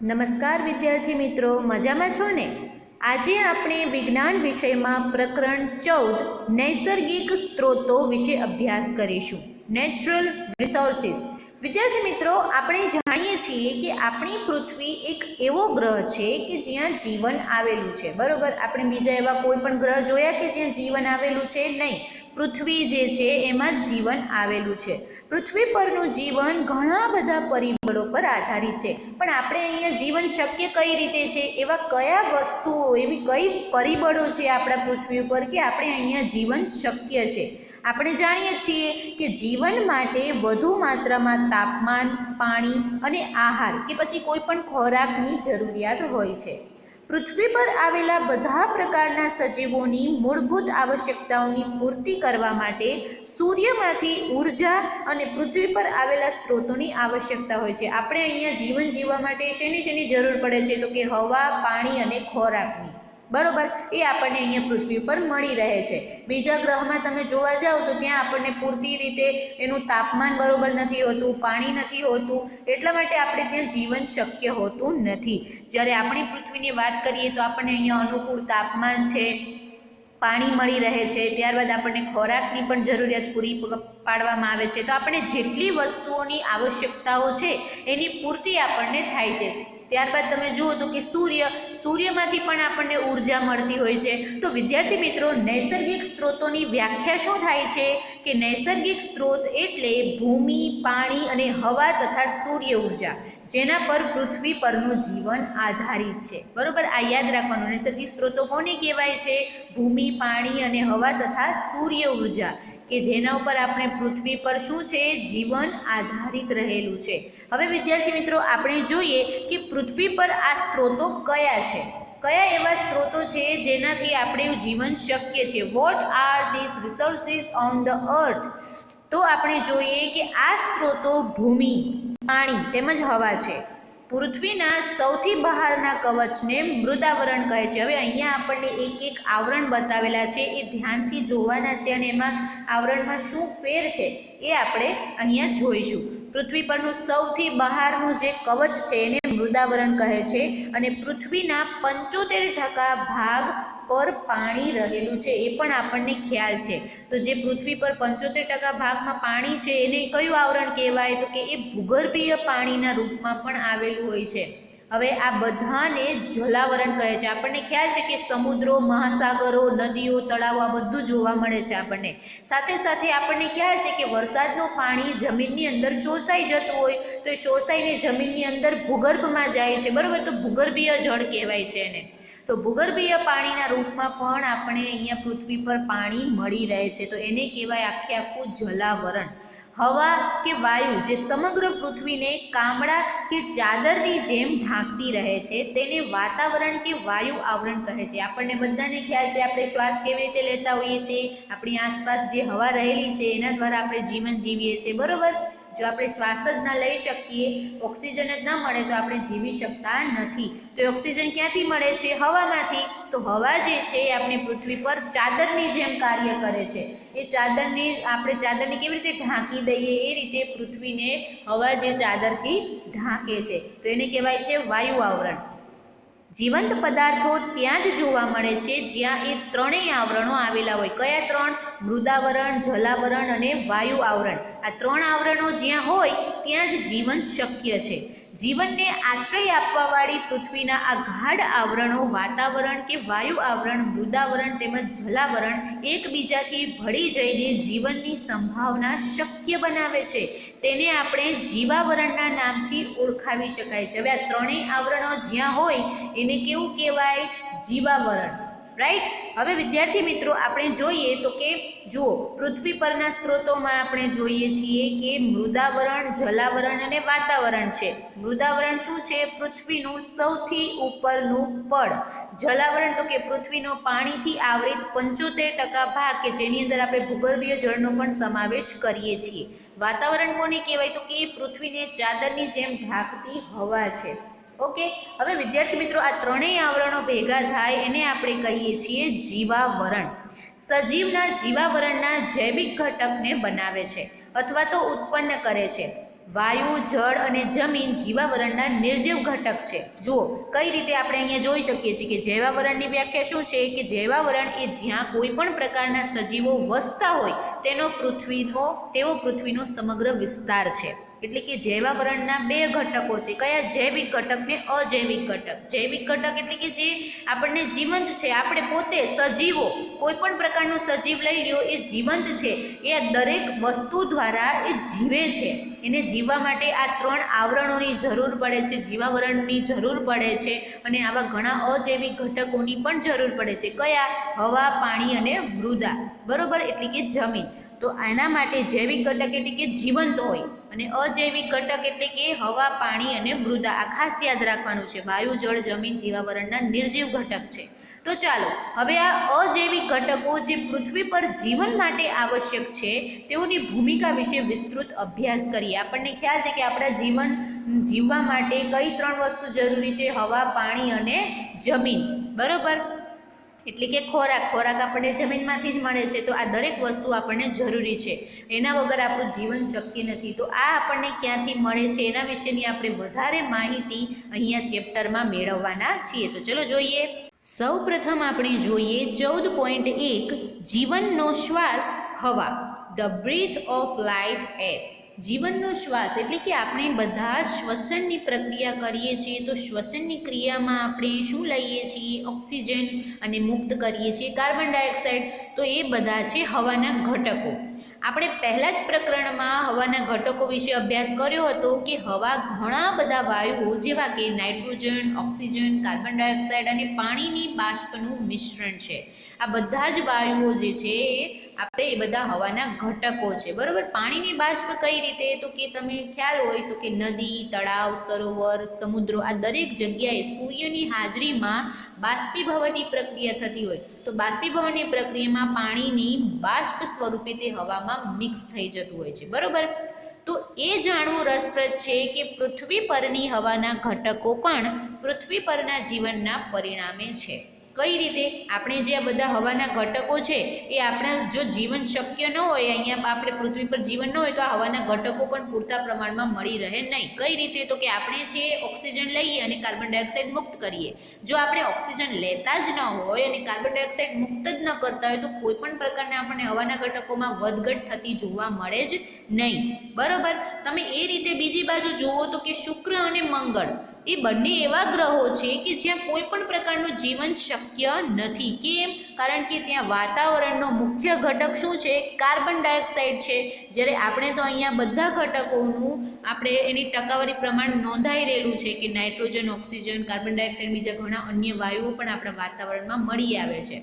નમસ્કાર વિદ્યાર્થી મિત્રો, મજામાં છો ને? આજે આપણે વિજ્ઞાન વિષયમાં પ્રકરણ 14 નૈસર્ગિક સ્ત્રોતો વિશે અભ્યાસ કરીશું. Natural resources. વિદ્યાર્થી મિત્રો, આપણે જાણીએ છીએ કે આપણી પૃથ્વી એક એવો ગ્રહ છે કે જ્યાં જીવન આવેલું છે, બરોબર? આપણે બીજા એવા કોઈ પણ ગ્રહ જોયા કે જ્યાં જીવન આવેલું છે? નહીં. પૃથ્વી જે છે એમાં જીવન આવેલું છે. પૃથ્વી પરનું જીવન ઘણા બધા પરિબળો પર આધારિત છે, પણ આપણે અહીંયા જીવન શક્ય કઈ રીતે છે, એવા કયા વસ્તુઓ, એવી કઈ પરિબળો છે આપણા પૃથ્વી ઉપર કે આપણે અહીંયા જીવન શક્ય છે? આપણે જાણીએ છીએ કે જીવન માટે વધુ માત્રામાં તાપમાન, પાણી અને આહાર કે પછી કોઈ પણ ખોરાકની જરૂરિયાત હોય છે. પૃથ્વી પર આવેલા બધા પ્રકારના સજીવોની મૂળભૂત આવશ્યકતાઓની પૂર્તિ કરવા માટે સૂર્યમાંથી ઉર્જા અને પૃથ્વી પર આવેલા સ્ત્રોતોની આવશ્યકતા હોય છે. આપણે અહીંયા જીવન જીવવા માટે શેની જરૂર પડે છે? તો કે હવા, પાણી અને ખોરાકની, બરોબર? એ આપણને અહીંયા પૃથ્વી પર મળી રહે છે. બીજા ગ્રહમાં તમે જોવા જાઓ તો ત્યાં આપણને પૂરતી રીતે એનું તાપમાન બરોબર નથી હોતું, પાણી નથી હોતું, એટલા માટે આપણે ત્યાં જીવન શક્ય હોતું નથી. જ્યારે આપણી પૃથ્વીની વાત કરીએ તો આપણને અહીંયા અનુકૂળ તાપમાન છે, પાણી મળી રહે છે, ત્યારબાદ આપણને ખોરાકની પણ જરૂરિયાત પૂરી પાડવામાં આવે છે. તો આપણને જેટલી વસ્તુઓની આવશ્યકતાઓ છે એની પૂર્તિ આપણને થાય છે. ત્યારબાદ તમે જુઓ તો કે સૂર્યમાંથી પણ આપણને ઉર્જા મળતી હોય છે. તો વિદ્યાર્થી મિત્રો, નૈસર્ગિક સ્ત્રોતોની વ્યાખ્યા શું થાય છે કે નૈસર્ગિક સ્ત્રોત એટલે ભૂમિ, પાણી અને હવા તથા સૂર્ય ઉર્જા જેના પર પૃથ્વી પરનું જીવન આધારિત છે, બરોબર? આ યાદ રાખવાનું. નૈસર્ગિક સ્ત્રોતો કોને કહેવાય છે? ભૂમિ, પાણી અને હવા તથા સૂર્ય ઉર્જા કે જેના ઉપર આપણે પૃથ્વી પર શું છે? જીવન આધારિત રહેલું છે. હવે વિદ્યાર્થી મિત્રો, આપણે જોઈએ કે પૃથ્વી પર આ સ્ત્રોતો કયા છે, કયા એવા સ્ત્રોતો છે જેનાથી આપણે જીવન શક્ય છે. What are this resources on the earth? તો આપણે જોઈએ કે આ સ્ત્રોતો ભૂમિ, પાણી તેમજ હવા છે. પૃથ્વીના સૌથી બહારના કવચને મૃદાવરણ કહે છે. હવે અહીંયા આપણને એક આવરણ બતાવેલા છે, એ ધ્યાનથી જોવાના છે અને એમાં આવરણમાં શું ફેર છે એ આપણે અહીંયા જોઈશું. પૃથ્વી પરનું સૌથી બહારનું જે કવચ છે એને મૃદાવરણ કહે છે અને પૃથ્વીના 75% ભાગ પર પાણી રહેલું છે, એ પણ આપણને ખ્યાલ છે. તો જે પૃથ્વી પર 75% ભાગમાં પાણી છે એને કયું આવરણ કહેવાય? તો કે એ ભૂગર્ભીય પાણીના રૂપમાં પણ આવેલું હોય છે. હવે આ બધાને જલાવરણ કહે છે. આપણને ખ્યાલ છે કે સમુદ્રો, મહાસાગરો, નદીઓ, તળાવો આ બધું જોવા મળે છે આપણને. સાથે સાથે આપણને ખ્યાલ છે કે વરસાદનું પાણી જમીનની અંદર શોષાઈ જતું હોય તો એ શોષાઈને જમીનની અંદર ભૂગર્ભમાં જાય છે, બરાબર? તો ભૂગર્ભીય જળ કહેવાય છે એને. તો ભૂગર્ભીય પાણીના રૂપમાં પણ આપણે અહીંયા પૃથ્વી પર પાણી મળી રહે છે, તો એને કહેવાય આખું જલાવરણ. હવા કે વાયુ જે સમગ્ર પૃથ્વીને કામડા કે ચાદરની જેમ ઢાંકતી રહે છે તેને વાતાવરણ કે વાયુ આવરણ કહે છે. આપણને બધાને ખ્યાલ છે આપણે શ્વાસ કેવી રીતે લેતા હોઈએ છીએ, આપણી આસપાસ જે હવા રહેલી છે એના દ્વારા આપણે જીવન જીવીએ છીએ, બરોબર? જો આપણે શ્વાસ જ ના લઈ શકીએ, ઓક્સિજન જ ન મળે તો આપણે જીવી શકતા નથી. તો ઓક્સિજન ક્યાંથી મળે છે? હવામાંથી. તો હવા જે છે એ આપણી પૃથ્વી પર ચાદરની જેમ કાર્ય કરે છે. એ ચાદરને આપણે ચાદરને કેવી રીતે ઢાંકી દઈએ એ રીતે પૃથ્વીને હવા જે ચાદરથી ઢાંકે છે, તો એને કહેવાય છે વાયુ આવરણ. જીવંત પદાર્થો ત્યાં જ જોવા મળે છે જ્યાં એ ત્રણેય આવરણો આવેલા હોય. કયા ત્રણ? મૃદાવરણ, જલાવરણ અને વાયુ આવરણ. આ ત્રણ આવરણો જ્યાં હોય ત્યાં જ જીવન શક્ય છે. જીવનને આશ્રય આપવાવાળી પૃથ્વીના આ ગાઢ આવરણો વાતાવરણ કે વાયુ આવરણ, મૃદાવરણ તેમજ જલાવરણ એકબીજાથી ભળી જઈને જીવનની સંભાવના શક્ય બનાવે છે. તેને આપણે જીવાવરણના નામથી ઓળખાવી શકાય છે. હવે આ ત્રણેય આવરણો જ્યાં હોય એને કેવું કહેવાય? જીવાવરણ, રાઈટ? હવે વિદ્યાર્થી મિત્રો, આપણે જોઈએ તો કે જુઓ, પૃથ્વી પરના સ્ત્રોતોમાં આપણે જોઈએ છીએ કે મૃદાવરણ, જલાવરણ અને વાતાવરણ છે. મૃદાવરણ શું છે? પૃથ્વીનું સૌથી ઉપરનું પડ. જલાવરણ તો કે પૃથ્વીનો પાણીથી આવરિત 75% ભાગ કે જેની અંદર આપણે ભૂગર્ભીય જળનો પણ સમાવેશ કરીએ છીએ. વાતાવરણ કોને કહેવાય? તો કે પૃથ્વીને ચાદરની જેમ ઢાંકતી હવા છે. ઓકે. હવે વિદ્યાર્થી મિત્રો, આ ત્રણેય આવરણો ભેગા થાય એને આપણે કહીએ છીએ જીવાવરણ. સજીવના જીવાવરણના જૈવિક ઘટકને બનાવે છે અથવા તો ઉત્પન્ન કરે છે. વાયુ, જળ અને જમીન જીવાવરણના નિર્જીવ ઘટક છે. જુઓ કઈ રીતે આપણે અહીંયા જોઈ શકીએ છીએ કે જૈવાવરણની વ્યાખ્યા શું છે કે જૈવાવરણ એ જ્યાં કોઈ પણ પ્રકારના સજીવો વસતા હોય તેવો પૃથ્વીનો સમગ્ર વિસ્તાર છે. એટલે કે જૈવાવરણના બે ઘટકો છે. કયા? જૈવિક ઘટક ને અજૈવિક ઘટક. જૈવિક ઘટક એટલે કે જે આપણને જીવંત છે, આપણે પોતે સજીવો, કોઈ પણ પ્રકારનો સજીવ લઈ લ્યો એ જીવંત છે, એ દરેક વસ્તુ દ્વારા એ જીવે છે. એને જીવવા માટે આ 3 આવરણોની જરૂર પડે છે, જીવાવરણની જરૂર પડે છે અને આવા ઘણા અજૈવિક ઘટકોની પણ જરૂર પડે છે. કયા? હવા, પાણી અને મૃદા. બરોબર, એટલે કે જમીન. તો આના માટે જૈવિક ઘટક એટલે કે જીવંત હોય અને અજૈવિક ઘટક એટલે કે હવા, પાણી અને મૃદા. આ ખાસ યાદ રાખવાનું છે. વાયુ, જળ, જમીન જીવાવરણના નિર્જીવ ઘટક છે. તો ચાલો હવે આ અજૈવિક ઘટકો જે પૃથ્વી પર જીવન માટે આવશ્યક છે તેઓની ભૂમિકા વિશે વિસ્તૃત અભ્યાસ કરીએ. આપણને ખ્યાલ છે કે આપણા જીવવા માટે કઈ 3 વસ્તુ જરૂરી છે? હવા, પાણી અને જમીન. બરોબર, એટલે કે ખોરાક આપણને જમીનમાંથી જ મળે છે. તો આ દરેક વસ્તુ આપણને જરૂરી છે, એના વગર આપણું જીવન શક્ય નથી. તો આ આપણને ક્યાંથી મળે છે એના વિશેની આપણે વધારે માહિતી અહીંયા ચેપ્ટરમાં મેળવવાના છીએ. તો ચલો જોઈએ. સૌ પ્રથમ આપણે જોઈએ 14.1 જીવનનો શ્વાસ હવા, the breath of life air. જીવનનો શ્વાસ એટલે કે આપણે બધા શ્વસનની પ્રક્રિયા કરીએ છીએ. તો શ્વસનની ક્રિયામાં આપણે શું લઈએ છીએ? ઓક્સિજન, અને મુક્ત કરીએ છીએ કાર્બન ડાયોક્સાઇડ. તો એ બધા છે હવાના ઘટકો. આપણે પહેલા જ પ્રકરણમાં હવાના ઘટકો વિશે અભ્યાસ કર્યો હતો કે હવા ઘણા બધા વાયુઓ જેવા કે નાઇટ્રોજન, ઓક્સિજન, કાર્બન ડાયોક્સાઇડ અને પાણીની બાષ્પનું મિશ્રણ છે. આ બધા જ વાયુઓ જે છે એ બધા હવાના ઘટકો છે. બરોબર, પાણીની બાષ્પ કઈ રીતે? તો કે તમે ખ્યાલ હોય તો કે નદી, તળાવ, સરોવર, સમુદ્રો આ દરેક જગ્યાએ સૂર્યની હાજરીમાં બાષ્પીભવનની પ્રક્રિયા થતી હોય. તો બાષ્પીભવનની પ્રક્રિયામાં પાણીની બાષ્પ સ્વરૂપે તે હવામાં મિક્સ થઈ જતું હોય છે. બરોબર, તો એ જાણવું રસપ્રદ છે કે પૃથ્વી પરની હવાના ઘટકો પણ પૃથ્વી પરના જીવનના પરિણામે છે. કઈ રીતે? આપણે જે આ બધા હવાના ઘટકો છે એ આપણા જો જીવન શક્ય ન હોય, અહીંયા આપણે પૃથ્વી પર જીવન ન હોય તો આ હવાના ઘટકો પણ પૂરતા પ્રમાણમાં મળી રહે નહીં. કઈ રીતે? તો કે આપણે છે ઓક્સિજન લઈએ અને કાર્બન ડાયોક્સાઇડ મુક્ત કરીએ. જો આપણે ઓક્સિજન લેતા જ ન હોય અને કાર્બન ડાયોક્સાઇડ મુક્ત જ ન કરતા હોય તો કોઈ પણ પ્રકારના આપણને હવાના ઘટકોમાં વધઘટ થતી જોવા મળે જ નહીં. બરોબર, તમે એ રીતે બીજી બાજુ જુઓ તો કે શુક્ર અને મંગળ એ બંને એવા ગ્રહો છે કે જ્યાં કોઈ પણ પ્રકારનું જીવન શક્ય નથી. કેમ? કારણ કે ત્યાં વાતાવરણનો મુખ્ય ઘટક શું છે? કાર્બન ડાયોક્સાઇડ છે. જ્યારે આપણે તો અહીંયા બધા ઘટકોનું આપણે એની ટકાવારી પ્રમાણ નોંધાઈ રહેલું છે કે નાઇટ્રોજન, ઓક્સિજન, કાર્બન ડાયોક્સાઇડ, બીજા ઘણા અન્ય વાયુઓ પણ આપણા વાતાવરણમાં મળી આવે છે.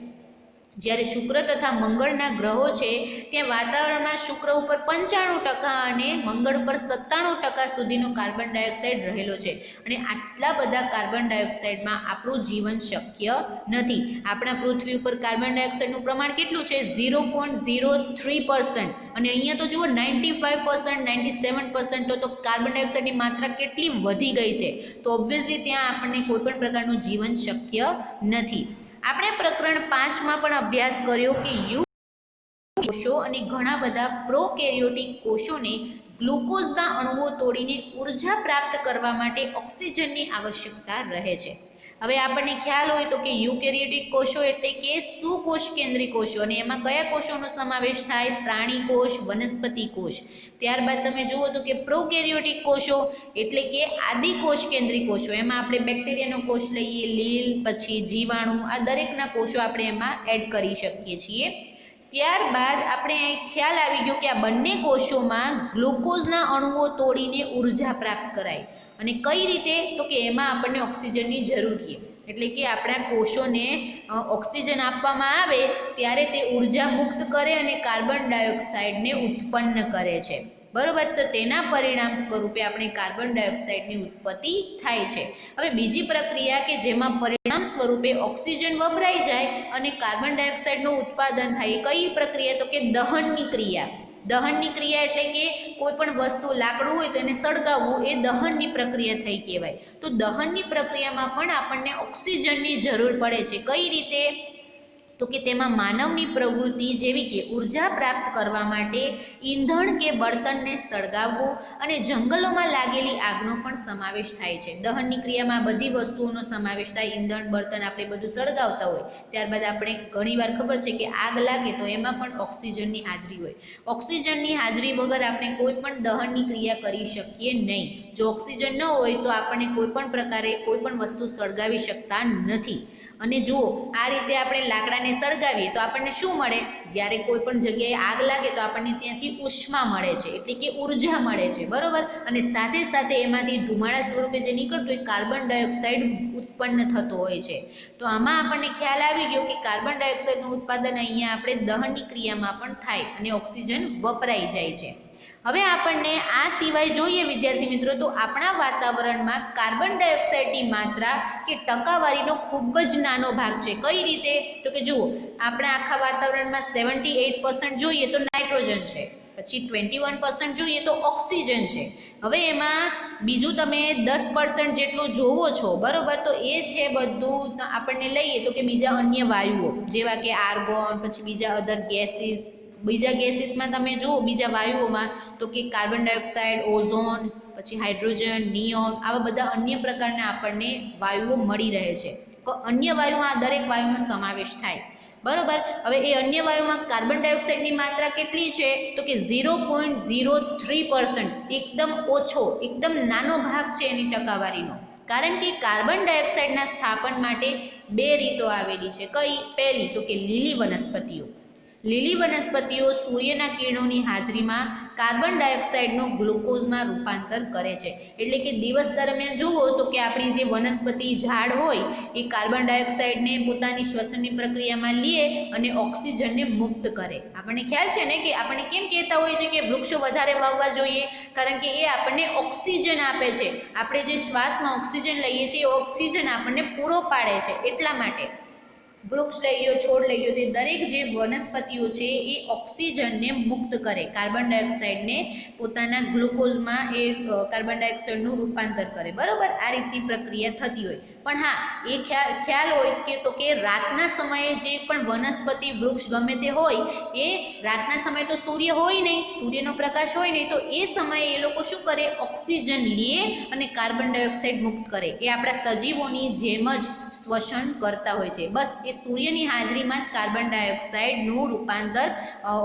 જ્યારે શુક્ર તથા મંગળના ગ્રહો છે ત્યાં વાતાવરણમાં શુક્ર ઉપર 95% અને મંગળ ઉપર 97% સુધીનો કાર્બન ડાયોક્સાઇડ રહેલો છે. અને આટલા બધા કાર્બન ડાયોક્સાઇડમાં આપણું જીવન શક્ય નથી. આપણા પૃથ્વી ઉપર કાર્બન ડાયોક્સાઇડનું પ્રમાણ કેટલું છે? 0.03%. અને અહીંયા તો જુઓ 95%, 97%. તો કાર્બન ડાયોક્સાઇડની માત્રા કેટલી વધી ગઈ છે. તો ઓબ્વિયસલી ત્યાં આપણને કોઈ પણ પ્રકારનું જીવન શક્ય નથી. આપણે પ્રકરણ 5માં પણ અભ્યાસ કર્યો કે કોષો અને ઘણા બધા પ્રોકેરિયોટિક કોષોને ગ્લુકોઝના અણુઓ તોડીને ઉર્જા પ્રાપ્ત કરવા માટે ઓક્સિજનની આવશ્યકતા રહે છે. હવે આપણને ખ્યાલ હોય તો કે યુકેરિયોટિક કોષો એટલે કે સુકોષ કેન્દ્રી કોષો, અને એમાં કયા કોષોનો સમાવેશ થાય? પ્રાણી કોષ, વનસ્પતિ કોષ. ત્યારબાદ તમે જુઓ તો કે પ્રોકેરિયોટિક કોષો એટલે કે આદિકોષ કેન્દ્રી કોષો. એમાં આપણે બેક્ટેરિયાનો કોષ લઈએ, લીલ, પછી જીવાણુ, આ દરેકના કોષો આપણે એમાં એડ કરી શકીએ છીએ. ત્યારબાદ આપણે ખ્યાલ આવી ગયો કે આ બંને કોષોમાં ગ્લુકોઝના અણુઓ તોડીને ઉર્જા પ્રાપ્ત કરાય. અને કઈ રીતે? તો કે એમાં આપણને ઓક્સિજનની જરૂર છે. એટલે કે આપણા કોષોને ઓક્સિજન આપવામાં આવે ત્યારે તે ઉર્જા મુક્ત કરે અને કાર્બન ડાયોક્સાઇડને ઉત્પન્ન કરે છે. બરોબર, તો તેના પરિણામ સ્વરૂપે આપણે કાર્બન ડાયોક્સાઇડની ઉત્પત્તિ થાય છે. હવે બીજી પ્રક્રિયા કે જેમાં પરિણામ સ્વરૂપે ઓક્સિજન વપરાઈ જાય અને કાર્બન ડાયોક્સાઇડનું ઉત્પાદન થાય, કઈ પ્રક્રિયા? તો કે દહનની ક્રિયા. દહનની ક્રિયા એટલે કે કોઈ પણ વસ્તુ લાકડું હોય તો એને સળગાવવું, એ દહનની પ્રક્રિયા થઈ કહેવાય. તો દહનની પ્રક્રિયામાં પણ આપણને ઓક્સિજનની જરૂર પડે છે. કઈ રીતે? તો કે તેમાં માનવની પ્રવૃત્તિ જેવી કે ઉર્જા પ્રાપ્ત કરવા માટે ઈંધણ કે બળતણને સળગાવવું અને જંગલોમાં લાગેલી આગનો પણ સમાવેશ થાય છે. દહનની ક્રિયામાં બધી વસ્તુઓનો સમાવેશ થાય. ઈંધણ બળતણ આપણે બધું સળગાવતા હોય, ત્યારબાદ આપણે ઘણીવાર ખબર છે કે આગ લાગે તો એમાં પણ ઓક્સિજનની હાજરી હોય. ઓક્સિજનની હાજરી વગર આપણે કોઈ પણ દહનની ક્રિયા કરી શકીએ નહીં. જો ઓક્સિજન ન હોય તો આપણને કોઈ પણ પ્રકારે કોઈ પણ વસ્તુ સળગાવી શકતા નથી. અને જુઓ, આ રીતે આપણે લાકડાને સળગાવીએ તો આપણને શું મળે? જ્યારે કોઈ પણ જગ્યાએ આગ લાગે તો આપણને ત્યાંથી ઉષ્મા મળે છે, એટલે કે ઉર્જા મળે છે, બરોબર. અને સાથે સાથે એમાંથી ધુમાડા સ્વરૂપે જે નીકળતું હોય કાર્બન ડાયોક્સાઇડ ઉત્પન્ન થતો હોય છે. તો આમાં આપણને ખ્યાલ આવી ગયો કે કાર્બન ડાયોક્સાઇડનું ઉત્પાદન અહીંયા આપણે દહનની ક્રિયામાં પણ થાય અને ઓક્સિજન વપરાઈ જાય છે. હવે આપણને આ સિવાય જોઈએ વિદ્યાર્થી મિત્રો, તો આપણા વાતાવરણમાં કાર્બન ડાયોક્સાઇડની માત્રા કે ટકાવારીનો ખૂબ જ નાનો ભાગ છે. કઈ રીતે? તો કે જુઓ, આપણા આખા વાતાવરણમાં 78% જોઈએ તો નાઇટ્રોજન છે, પછી 21% જોઈએ તો ઓક્સિજન છે. હવે એમાં બીજું તમે 10% જેટલું જોવો છો, બરોબર, તો એ છે બધું આપણને લઈએ તો કે બીજા અન્ય વાયુઓ જેવા કે આર્ગોન, પછી બીજા અધર ગેસીસ. બીજા ગેસીસમાં તમે જુઓ, બીજા વાયુઓમાં તો કે કાર્બન ડાયોક્સાઇડ, ઓઝોન, પછી હાઇડ્રોજન, નિયોન, આવા બધા અન્ય પ્રકારના આપણને વાયુઓ મળી રહે છે. તો અન્ય વાયુમાં દરેક વાયુનો સમાવેશ થાય, બરોબર. હવે એ અન્ય વાયુમાં કાર્બન ડાયોક્સાઇડની માત્રા કેટલી છે? તો કે 0.03%. એકદમ ઓછો, એકદમ નાનો ભાગ છે એની ટકાવારીનો. કારણ કે કાર્બન ડાયોક્સાઇડના સ્થાપન માટે બે રીતો આવેલી છે. કઈ? પહેલી તો કે લીલી વનસ્પતિઓ. લીલી વનસ્પતિઓ સૂર્યના કિરણોની હાજરીમાં કાર્બન ડાયોક્સાઇડનું ગ્લુકોઝમાં રૂપાંતર કરે છે. એટલે કે દિવસ દરમિયાન જુઓ તો કે આપણી જે વનસ્પતિ ઝાડ હોય એ કાર્બન ડાયોક્સાઇડને પોતાની શ્વસનની પ્રક્રિયામાં લે અને ઓક્સિજનને મુક્ત કરે. આપણને ખ્યાલ છે ને કે આપણે કેમ કહેતા હોઈએ છીએ કે વૃક્ષો વધારે વાવવા જોઈએ? કારણ કે એ આપણને ઓક્સિજન આપે છે. આપણે જે શ્વાસમાં ઓક્સિજન લઈએ છીએ એ ઓક્સિજન આપણને પૂરો પાડે છે. એટલા માટે વૃક્ષ લઈ લો, છોડ લઈ લો, તે દરેક જે વનસ્પતિઓ છે એ ઓક્સિજનને મુક્ત કરે, કાર્બન ડાયોક્સાઇડને પોતાના ગ્લુકોઝમાં એ કાર્બન ડાયોક્સાઇડનું રૂપાંતર કરે, બરાબર. આ રીતની પ્રક્રિયા થતી હોય. પણ હા, એ ખ્યાલ હોય કે તો કે રાતના સમયે જે પણ વનસ્પતિ, વૃક્ષ ગમે તે હોય, એ રાતના સમયે તો સૂર્ય હોય નહીં, સૂર્યનો પ્રકાશ હોય નહીં, તો એ સમયે એ લોકો શું કરે? ઓક્સિજન લે અને કાર્બન ડાયોક્સાઇડ મુક્ત કરે. એ આપણા સજીવોની જેમ જ શ્વસન કરતા હોય છે. બસ એ સૂર્યની હાજરીમાં જ કાર્બન ડાયોક્સાઇડનું રૂપાંતર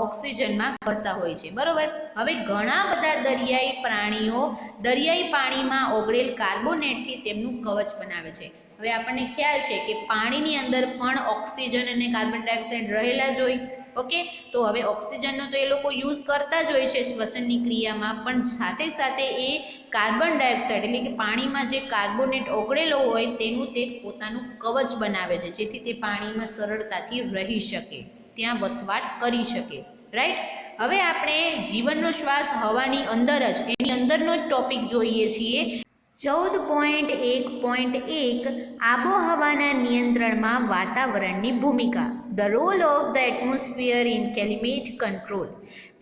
ઓક્સિજનમાં કરતા હોય છે, બરોબર. હવે ઘણા બધા દરિયાઈ પ્રાણીઓ દરિયાઈ પાણીમાં ઓગળેલ કાર્બોનેટથી તેમનું કવચ બનાવે છે. હવે આપણને ખ્યાલ છે કે પાણીની અંદર પણ ઓક્સિજન અને કાર્બન ડાયોક્સાઇડ રહેલા જ હોય. ઓકે, તો હવે ઓક્સિજનનો તો એ લોકો યુઝ કરતા જ હોય છે શ્વસનની ક્રિયામાં, પણ સાથે સાથે એ કાર્બન ડાયોક્સાઇડ એટલે કે પાણીમાં જે કાર્બોનેટ ઓગળેલો હોય તેનું તે પોતાનું કવચ બનાવે છે, જેથી તે પાણીમાં સરળતાથી રહી શકે, ત્યાં વસવાટ કરી શકે, રાઈટ. હવે આપણે જીવનનો શ્વાસ હવાની અંદર જ, એની અંદરનો જ ટોપિક જોઈએ છીએ. 14.1.1 આબોહવાના નિયંત્રણમાં વાતાવરણની ભૂમિકા, the role of the atmosphere in climate control.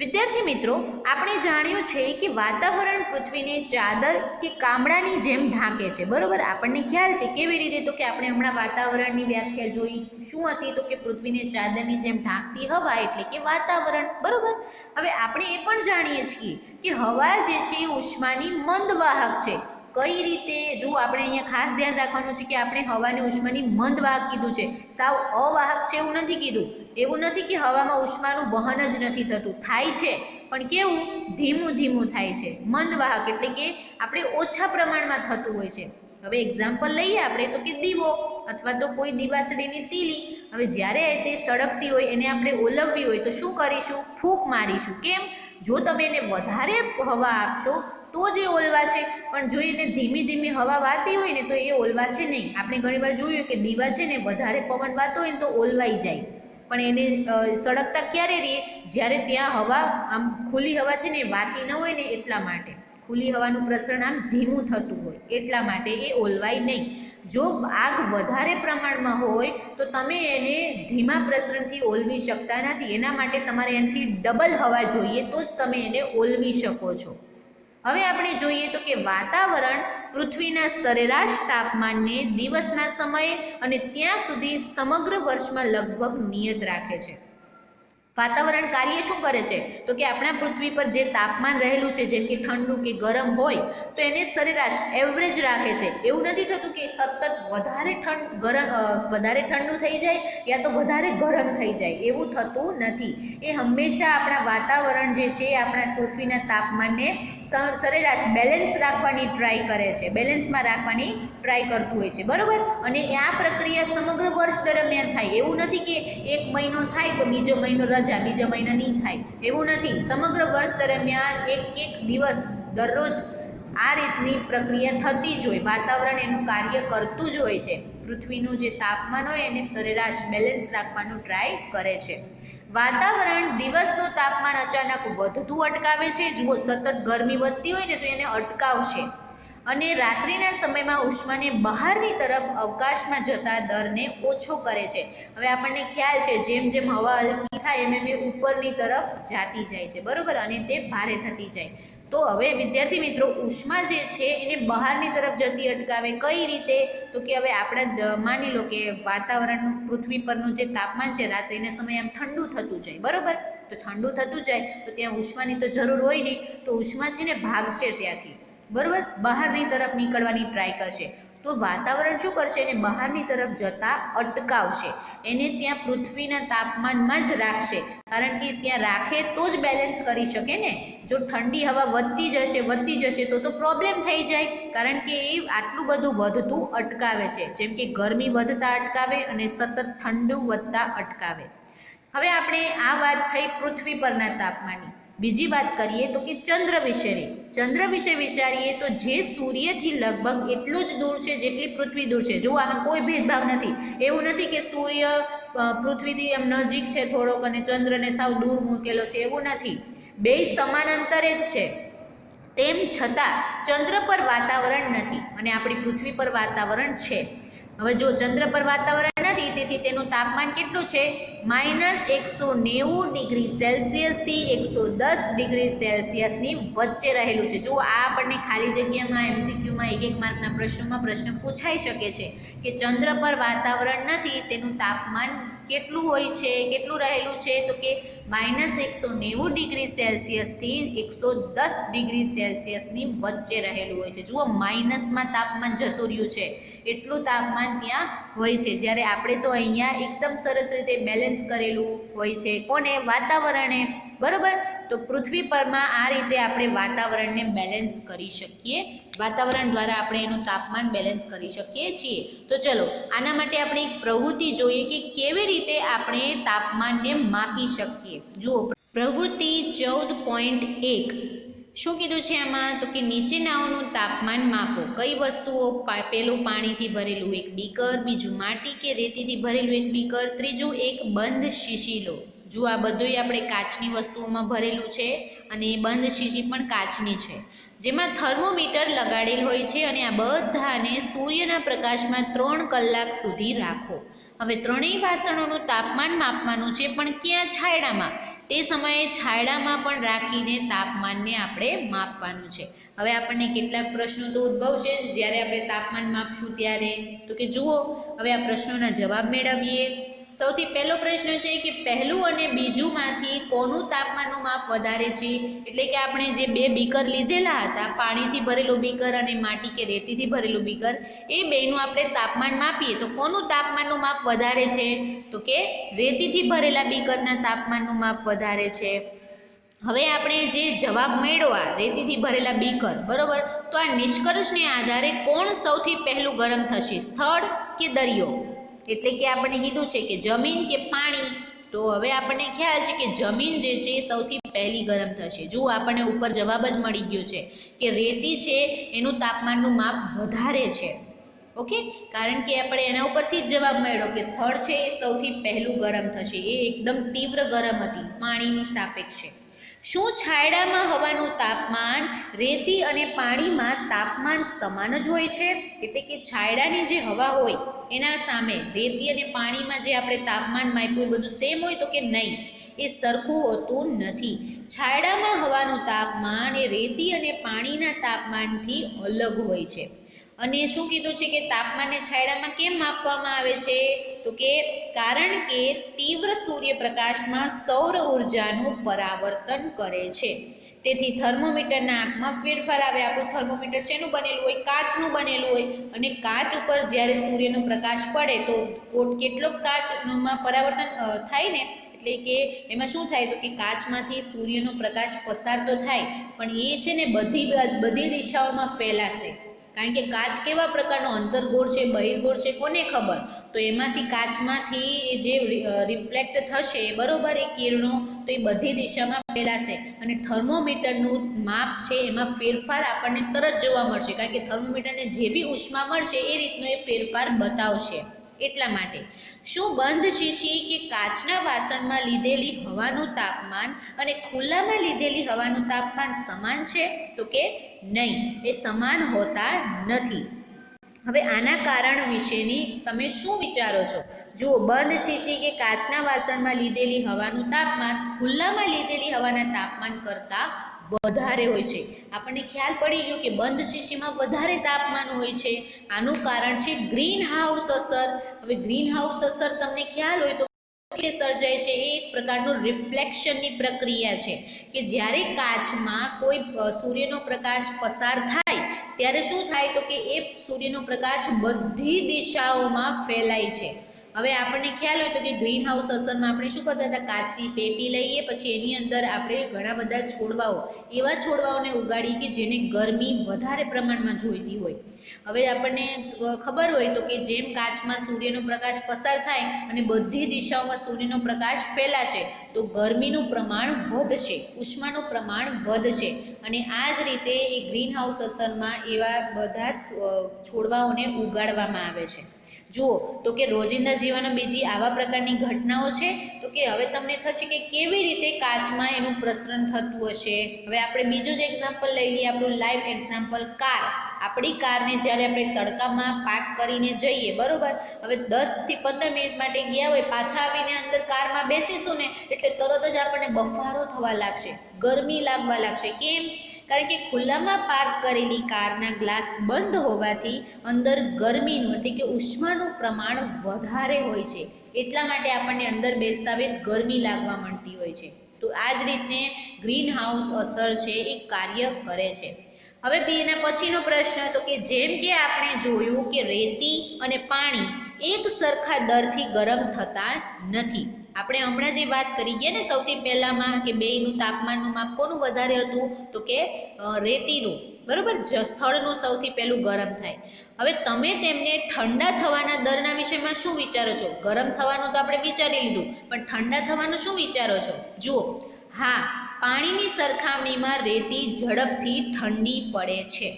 વિદ્યાર્થી મિત્રો, આપણે જાણ્યું છે કે વાતાવરણ પૃથ્વીને ચાદર કે કામડાની જેમ ઢાંકે છે, બરોબર. આપણને ખ્યાલ છે કેવી રીતે? તો કે આપણે હમણાં વાતાવરણની વ્યાખ્યા જોઈ, શું હતી? તો કે પૃથ્વીને ચાદરની જેમ ઢાંકતી હવા એટલે કે વાતાવરણ, બરોબર. હવે આપણે એ પણ જાણીએ છીએ કે હવા જે છે એ ઉષ્માની મંદવાહક છે. કઈ રીતે? જો આપણે અહીંયા ખાસ ધ્યાન રાખવાનું છે કે આપણે હવાને ઉષ્માની મંદવાહક કીધું છે, સાવ અવાહક છે એવું નથી કીધું. એવું નથી કે હવામાં ઉષ્માનું વહન જ નથી થતું, થાય છે, પણ કેવું? ધીમું ધીમું થાય છે. મંદવાહક એટલે કે આપણે ઓછા પ્રમાણમાં થતું હોય છે. હવે એક્ઝામ્પલ લઈએ આપણે તો કે દીવો અથવા તો કોઈ દિવાસળીની તીલી. હવે જ્યારે તે સળગતી હોય એને આપણે ઓલવવી હોય તો શું કરીશું? ફૂંક મારીશું. કેમ? જો તમે એને વધારે હવા આપશો તો જ એ ઓલવાશે, પણ જો એને ધીમી ધીમી હવા વાતી હોય ને તો એ ઓલવાશે નહીં. આપણે ઘણીવાર જોયું કે દીવા છે ને વધારે પવન વાતો હોય ને તો ઓલવાઈ જાય, પણ એને સળગતા ક્યારે રહીએ? જ્યારે ત્યાં હવા આમ ખુલ્લી હવા છે ને વાતી ન હોય ને એટલા માટે. ખુલ્લી હવાનું પ્રસરણ આમ ધીમું થતું હોય એટલા માટે એ ઓલવાય નહીં. જો આગ વધારે પ્રમાણમાં હોય તો તમે એને ધીમા પ્રસરણથી ઓલવી શકતા નથી. એના માટે તમારે એનાથી ડબલ હવા જોઈએ તો જ તમે એને ઓલવી શકો છો. હવે આપણે જોઈએ તો કે વાતાવરણ પૃથ્વીના સરેરાશ તાપમાનને દિવસના સમયે અને ત્યાં સુધી સમગ્ર વર્ષમાં લગભગ નિયત રાખે છે. વાતાવરણ કાર્ય શું કરે છે તો કે આપણા પૃથ્વી પર જે તાપમાન રહેલું છે, જેમ કે ઠંડુ કે ગરમ હોય તો એને સરેરાશ એવરેજ રાખે છે. એવું નથી થતું કે સતત વધારે ઠંડુ થઈ જાય યા તો વધારે ગરમ થઈ જાય, એવું થતું નથી. એ હંમેશા આપણા વાતાવરણ જે છે આપણા પૃથ્વીના તાપમાનને સરેરાશ બેલેન્સ રાખવાની ટ્રાય કરે છે, બેલેન્સમાં રાખવાની ટ્રાય કરતું હોય છે, બરાબર. અને આ પ્રક્રિયા સમગ્ર વર્ષ દરમિયાન થાય. એવું નથી કે એક મહિનો થાય તો બીજો મહિનો બીજા મહિના નહીં થાય, એવું નથી. સમગ્ર વર્ષ દરમિયાન એક દિવસ દરરોજ આ રીતની પ્રક્રિયા થતી જ હોય. વાતાવરણ એનું કાર્ય કરતું જ હોય છે. પૃથ્વીનું જે તાપમાન હોય એને સરેરાશ બેલેન્સ રાખવાનું ટ્રાય કરે છે. વાતાવરણ દિવસનું તાપમાન અચાનક વધતું અટકાવે છે. જો સતત ગરમી વધતી હોય ને તો એને અટકાવશે. અને રાત્રિના સમયમાં ઉષ્માને બહારની તરફ અવકાશમાં જતા દરને ઓછો કરે છે. હવે આપણને ખ્યાલ છે જેમ જેમ હવા હલકી થાય એમ એ ઉપરની તરફ જાતી જાય છે, બરાબર, અને તે ભારે થતી જાય. તો હવે વિદ્યાર્થી મિત્રો, ઉષ્મા જે છે એને બહારની તરફ જતી અટકાવે કઈ રીતે? તો કે હવે આપણે માની લો કે વાતાવરણનું પૃથ્વી પરનું જે તાપમાન છે રાત્રિના સમયે આમ ઠંડુ થતું જાય, બરાબર. તો ઠંડુ થતું જાય તો ત્યાં ઉષ્માની તો જરૂર હોય નહીં, તો ઉષ્મા છે ને ભાગશે ત્યાંથી, બરાબર, બહારની તરફ નીકળવાની ટ્રાય કરશે. તો વાતાવરણ શું કરશે? એને બહારની તરફ જતા અટકાવશે. એને ત્યાં પૃથ્વીના તાપમાનમાં જ રાખશે, કારણ કે ત્યાં રાખે તો જ બેલેન્સ કરી શકે ને. જો ઠંડી હવા વધતી જશે તો પ્રોબ્લેમ થઈ જાય, કારણ કે એ આટલું બધું વધતું અટકાવે છે. જેમ કે ગરમી વધતા અટકાવે અને સતત ઠંડુ વધતા અટકાવે. હવે આપણે આ વાત થઈ પૃથ્વી પરના તાપમાનની. બીજી વાત કરીએ તો કે ચંદ્ર વિશેની. ચંદ્ર વિશે વિચારીએ તો જે સૂર્યથી લગભગ એટલું જ દૂર છે જેટલી પૃથ્વી દૂર છે. જો આમાં કોઈ ભેદભાવ નથી. એવું નથી કે સૂર્ય પૃથ્વીથી એમ નજીક છે થોડોક અને ચંદ્રને સાવ દૂર મૂકેલો છે, એવું નથી. બેય સમાન અંતરે જ છે. તેમ છતાં ચંદ્ર પર વાતાવરણ નથી અને આપણી પૃથ્વી પર વાતાવરણ છે. હવે જો ચંદ્ર પર વાતાવરણ નથી, તેથી તેનું તાપમાન કેટલું છે? -190 ડિગ્રી સેલ્સિયસથી 110 ડિગ્રી સેલ્સિયસની વચ્ચે રહેલું છે. જો આ આપણને ખાલી જગ્યામાં MCQમાં એક માર્કના પ્રશ્નોમાં પ્રશ્ન પૂછાઈ શકે છે કે ચંદ્ર પર વાતાવરણ નથી, તેનું તાપમાન કેટલું હોય છે, કેટલું રહેલું છે? તો કે -190 ડિગ્રી સેલ્સિયસથી 110 ડિગ્રી સેલ્સિયસની વચ્ચે રહેલું હોય છે. જુઓ, માઇનસમાં તાપમાન જતું રહ્યું છે, એટલું તાપમાન ત્યાં હોય છે. જ્યારે આપણે તો અહીંયા એકદમ સરસ રીતે બેલેન્સ કરેલું હોય છે. કોને? વાતાવરણે, બરાબર. તો પૃથ્વી પરમાં આ રીતે આપણે વાતાવરણને બેલેન્સ કરી શકીએ. વાતાવરણ દ્વારા આપણે એનું તાપમાન બેલેન્સ કરી શકીએ છીએ. તો ચલો, આના માટે આપણે એક પ્રવૃત્તિ જોઈએ કે કેવી રીતે આપણે તાપમાનને માપી શકીએ. જુઓ, પ્રવૃત્તિ 14.1 શું કીધું છે આમાં? તો કે નીચેનાઓનું તાપમાન માપો. કઈ વસ્તુઓ? પેલું પાણીથી ભરેલું એક બીકર, બીજું માટી કે રેતીથી ભરેલું એક બીકર, ત્રીજું એક બંધ શીશી લો. જો આ બધુંય આપણે કાચની વસ્તુઓમાં ભરેલું છે અને એ બંધ શીશી પણ કાચની છે, જેમાં થર્મોમીટર લગાડેલ હોય છે અને આ બધાને સૂર્યના પ્રકાશમાં 3 કલાક સુધી રાખો. હવે ત્રણેય વાસણોનું તાપમાન માપવાનું છે, પણ ક્યાં? છાંયડામાં. તે સમયે છાંયડામાં પણ રાખીને તાપમાનને આપણે માપવાનું છે. હવે આપણને કેટલાક પ્રશ્નો તો ઉદ્ભવશે જ્યારે આપણે તાપમાન માપશું ત્યારે. તો કે જુઓ, હવે આ પ્રશ્નોના જવાબ મેળવીએ. સૌથી પહેલો પ્રશ્ન છે કે પહેલું અને બીજુંમાંથી કોનું તાપમાનનું માપ વધારે છે? એટલે કે આપણે જે બે બીકર લીધેલા હતા, પાણીથી ભરેલું બીકર અને માટી કે રેતીથી ભરેલું બીકર, એ બેનું આપણે તાપમાન માપીએ તો કોનું તાપમાનનું માપ વધારે છે? તો કે રેતીથી ભરેલા બીકરના તાપમાનનું માપ વધારે છે. હવે આપણે જે જવાબ મેળવ્યા રેતીથી ભરેલા બીકર, બરોબર, તો આ નિષ્કર્ષને આધારે કોણ સૌથી પહેલું ગરમ થશે? સ્થળ કે દરિયો? એટલે કે આપણને કીધું છે કે જમીન કે પાણી. તો હવે આપણને ખ્યાલ છે કે જમીન જે છે એ સૌથી પહેલી ગરમ થશે. જુઓ, આપણને ઉપર જવાબ જ મળી ગયો છે કે રેતી છે એનું તાપમાનનું માપ વધારે છે. ઓકે, કારણ કે આપણે એના ઉપરથી જ જવાબ મળ્યો કે સ્થળ છે એ સૌથી પહેલું ગરમ થશે. એ એકદમ તીવ્ર ગરમ હતી પાણીની સાપેક્ષે. શું છાંયડામાં હવાનું તાપમાન રેતી અને પાણીમાં તાપમાન સમાન જ હોય છે? એટલે કે છાંયડાની જે હવા હોય એના સામે રેતી અને પાણીમાં જે આપણે તાપમાન માપ્યું બધું સેમ હોય? તો કે નહીં, એ સરખું હોતું નથી. છાંયડામાં હવાનું તાપમાન એ રેતી અને પાણીના તાપમાનથી અલગ હોય છે. અને શું કીધું છે કે તાપમાનને છાંયડામાં કેમ માપવામાં આવે છે? તો કે કારણ કે તીવ્ર સૂર્યપ્રકાશમાં સૌર ઉર્જાનું પરાવર્તન કરે છે, તેથી થર્મોમીટરના આંખમાં ફેરફાર આવે. આપણું થર્મોમીટર શેનું બનેલું હોય? કાચનું બનેલું હોય. અને કાચ ઉપર જ્યારે સૂર્યનો પ્રકાશ પડે તો કેટલોક કાચમાં પરાવર્તન થાય ને, એટલે કે એમાં શું થાય તો કે કાચમાંથી સૂર્યનો પ્રકાશ પસાર તો થાય, પણ એ છે ને બધી દિશાઓમાં ફેલાશે. કારણ કે કાચ કેવા પ્રકારનો અંતર્ગોળ છે, બહિર્ગોળ છે, કોને ખબર? તો એમાંથી કાચમાંથી જે રિફ્લેક્ટ થશે, બરોબર, એ કિરણો તો એ બધી દિશામાં ફેલાશે. અને થર્મોમીટરનું માપ છે એમાં ફેરફાર આપણને તરત જોવા મળશે, કારણ કે થર્મોમીટરને જે બી ઉષ્મા મળશે એ રીતનો એ ફેરફાર બતાવશે. એટલા માટે શું બંધ શીશી કે કાચના વાસણમાં લીધેલી હવાનું તાપમાન અને ખુલ્લામાં લીધેલી હવાનું તાપમાન સમાન છે? તો કે નહીં, એ સમાન હોતા નથી. હવે આના કારણ વિશેની તમે શું વિચારો છો? જુઓ, બંધ શીશી કે કાચના વાસણમાં લીધેલી હવાનું તાપમાન ખુલ્લામાં લીધેલી હવાના તાપમાન કરતાં વધારે હોય છે. આપણને ખ્યાલ પડી ગયો કે બંધ શીશીમાં વધારે તાપમાન હોય છે. આનું કારણ છે ગ્રીન હાઉસ અસર. હવે ગ્રીન હાઉસ અસર તમને ખ્યાલ હોય તો સર્જાય છે, એ એક પ્રકારનું રિફ્લેક્શનની પ્રક્રિયા છે કે જ્યારે કાચમાં કોઈ સૂર્યનો પ્રકાશ પસાર થાય ત્યારે શું થાય તો કે એ સૂર્યનો પ્રકાશ બધી દિશાઓમાં ફેલાય છે. હવે આપણને ખ્યાલ હોય તો કે ગ્રીન હાઉસ અસરમાં આપણે શું કરતા હતા? કાચની પેટી લઈએ, પછી એની અંદર આપણે ઘણા બધા છોડવાઓ, એવા છોડવાઓને ઉગાડી કે જેને ગરમી વધારે પ્રમાણમાં જોઈતી હોય. હવે આપણને ખબર હોય તો કે જેમ કાચમાં સૂર્યનો પ્રકાશ પસાર થાય અને બધી દિશાઓમાં સૂર્યનો પ્રકાશ ફેલાશે તો ગરમીનું પ્રમાણ વધશે, ઉષ્માનું પ્રમાણ વધશે. અને આ જ રીતે એ ગ્રીન હાઉસ અસરમાં એવા બધા છોડવાઓને ઉગાડવામાં આવે છે. જુઓ તો કે રોજિંદા જીવનમાં બીજી આવા પ્રકારની ઘટનાઓ છે તો કે હવે તમને થશે કે કેવી રીતે કાચમાં એનું પ્રસરણ થતું હશે. હવે આપણે બીજું જ એક્ઝામ્પલ લઈ લઈએ, આપણું લાઈવ એક્ઝામ્પલ કાર. આપણી કારને જ્યારે આપણે તડકામાં પાર્ક કરીને જઈએ, બરોબર, હવે 10 થી 15 મિનિટ માટે ગયા હોય, પાછા આવીને અંદર કારમાં બેસીશું ને એટલે તરત જ આપણને બફારો થવા લાગશે, ગરમી લાગવા લાગશે. કેમ? કારણ કે ખુલ્લામાં પાર્ક કરેલી કારના ગ્લાસ બંધ હોવાથી અંદર ગરમીનું એટલે કે ઉષ્માનું પ્રમાણ વધારે હોય છે, એટલા માટે આપણને અંદર બેસતા વેત ગરમી લાગવા માંડતી હોય છે. તો આ જ રીતે ગ્રીન હાઉસ અસર છે એ કાર્ય કરે છે. હવે એના પછીનો પ્રશ્ન તો કે જેમ કે આપણે જોયું કે રેતી અને પાણી એક સરખા દરથી ગરમ થતા નથી. આપણે હમણાં જે વાત કરી ગયા ને સૌથી પહેલામાં કે બેયનું તાપમાનનું માપ કોનું વધારે હતું? તો કે રેતીનું, બરોબર, સ્થળનું સૌથી પહેલું ગરમ થાય. હવે તમે તેમને ઠંડા થવાના દરના વિષયમાં શું વિચારો છો? ગરમ થવાનું તો આપણે વિચારી લીધું, પણ ઠંડા થવાનું શું વિચારો છો? જુઓ, હા, પાણીની સરખામણીમાં રેતી ઝડપથી ઠંડી પડે છે.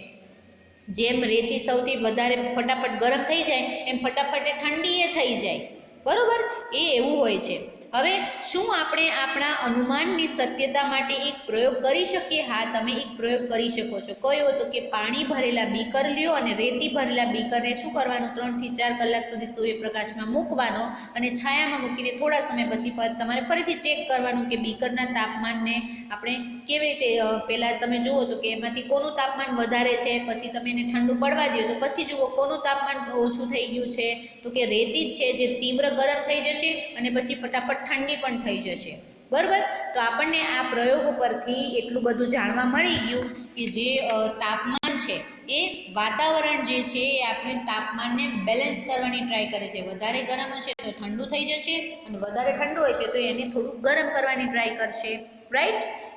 જેમ રેતી સૌથી વધારે ફટાફટ ગરમ થઈ જાય એમ ફટાફટ ઠંડી એ થઈ જાય, બરોબર, એ એવું હોય છે. હવે શું આપણે આપણા અનુમાનની સત્યતા માટે એક પ્રયોગ કરી શકીએ? હા, તમે એક પ્રયોગ કરી શકો છો. કયો? તો કે પાણી ભરેલા બીકર લ્યો અને રેતી ભરેલા બીકરને શું કરવાનું? 3 થી 4 કલાક સુધી સૂર્યપ્રકાશમાં મૂકવાનો અને છાયામાં મૂકીને થોડા સમય પછી તમારે ફરીથી ચેક કરવાનું કે બીકરના તાપમાનને આપણે કેવી રીતે, પહેલાં તમે જુઓ તો કે એમાંથી કોનું તાપમાન વધારે છે, પછી તમે એને ઠંડુ પડવા દો તો પછી જુઓ કોનું તાપમાન ઓછું થઈ ગયું છે. તો કે રેતી જ છે જે તીવ્ર ગરમ થઈ જશે અને પછી ફટાફટ ઠંડી પણ થઈ જશે, બરાબર. તો આપણને આ પ્રયોગ પરથી એટલું બધું જાણવા મળી ગયું કે જે તાપમાન છે એ વાતાવરણ જે છે એ આપણે તાપમાનને બેલેન્સ કરવાની ટ્રાય કરે છે. વધારે ગરમ હશે તો ઠંડુ થઈ જશે અને વધારે ઠંડુ હશે તો એને થોડું ગરમ કરવાની ટ્રાય કરશે, રાઈટ.